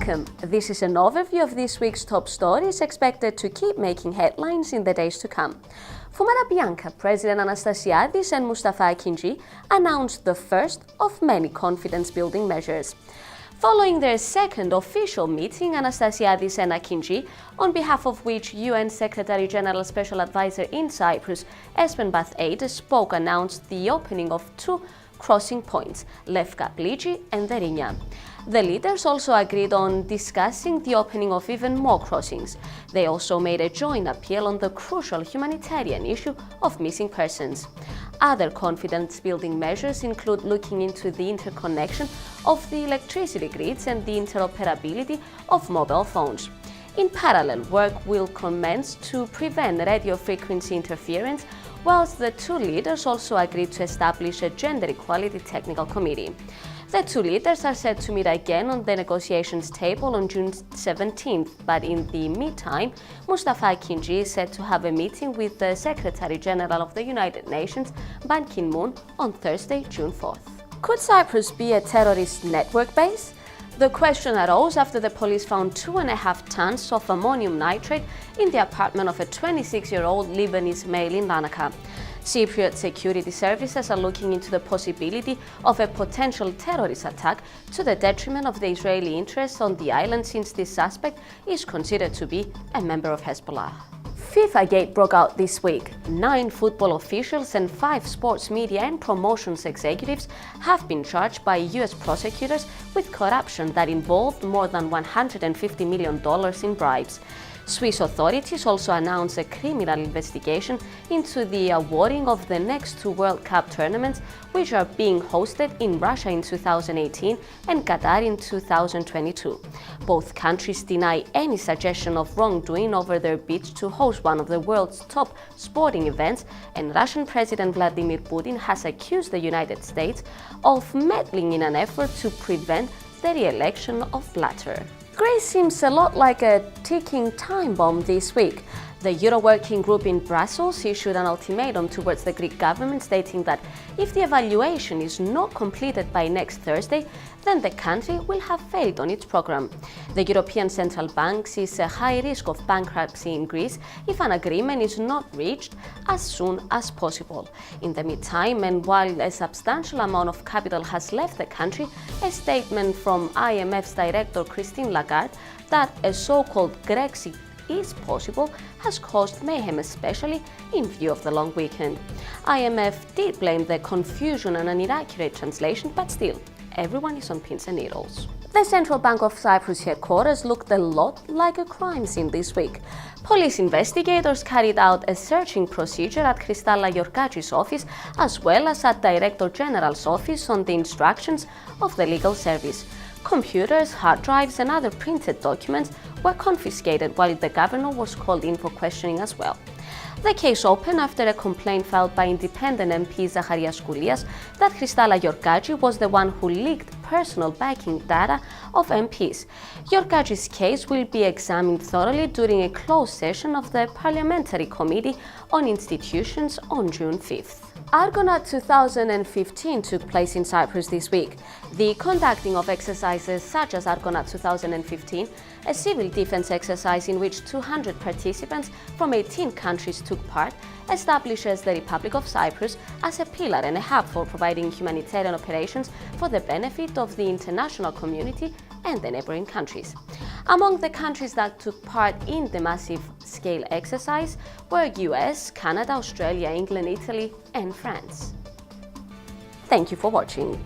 Welcome! This is an overview of this week's top stories expected to keep making headlines in the days to come. Fumara Bianca, President Anastasiadis and Mustafa Akinci announced the first of many confidence-building measures. Following their second official meeting, Anastasiadis and Akinci, on behalf of which UN Secretary-General Special Advisor in Cyprus, Espen Bath-Ade, spoke, announced the opening of two crossing points, Lefka Pligi and Derinia. The leaders also agreed on discussing the opening of even more crossings. They also made a joint appeal on the crucial humanitarian issue of missing persons. Other confidence-building measures include looking into the interconnection of the electricity grids and the interoperability of mobile phones. In parallel, work will commence to prevent radio frequency interference, whilst the two leaders also agreed to establish a gender equality technical committee. The two leaders are set to meet again on the negotiations table on June 17th, but in the meantime, Mustafa Akinci is set to have a meeting with the Secretary-General of the United Nations, Ban Ki-moon, on Thursday, June 4th. Could Cyprus be a terrorist network base? The question arose after the police found 2.5 tons of ammonium nitrate in the apartment of a 26-year-old Lebanese male in Larnaca. Cypriot security services are looking into the possibility of a potential terrorist attack to the detriment of the Israeli interests on the island, since this suspect is considered to be a member of Hezbollah. FIFA Gate broke out this week. 9 football officials and 5 sports media and promotions executives have been charged by US prosecutors with corruption that involved more than $150 million in bribes. Swiss authorities also announced a criminal investigation into the awarding of the next 2 World Cup tournaments, which are being hosted in Russia in 2018 and Qatar in 2022. Both countries deny any suggestion of wrongdoing over their bids to host one of the world's top sporting events, and Russian President Vladimir Putin has accused the United States of meddling in an effort to prevent the re-election of Blatter. Greece seems a lot like a ticking time bomb this week. The Euro Working Group in Brussels issued an ultimatum towards the Greek government, stating that if the evaluation is not completed by next Thursday, then the country will have failed on its program. The European Central Bank sees a high risk of bankruptcy in Greece if an agreement is not reached as soon as possible. In the meantime, and while a substantial amount of capital has left the country, a statement from IMF's director Christine Lagarde that a so-called Grexit is possible has caused mayhem, especially in view of the long weekend. IMF did blame the confusion and an inaccurate translation, but still, everyone is on pins and needles. The Central Bank of Cyprus headquarters looked a lot like a crime scene this week. Police investigators carried out a searching procedure at Christalla Georgagi's office, as well as at Director General's office, on the instructions of the legal service. Computers, hard drives and other printed documents were confiscated, while the governor was called in for questioning as well. The case opened after a complaint filed by independent MP Zacharias Skoulias that Christalla Georgagi was the one who leaked personal banking data of MPs. Georgagi's case will be examined thoroughly during a closed session of the Parliamentary Committee on Institutions on June 5th. Arcana 2015 took place in Cyprus this week. The conducting of exercises such as Arcana 2015, a civil defense exercise in which 200 participants from 18 countries took part, establishes the Republic of Cyprus as a pillar and a hub for providing humanitarian operations for the benefit of the international community and the neighboring countries. Among the countries that took part in the massive-scale exercise were US, Canada, Australia, England, Italy, and France. Thank you for watching.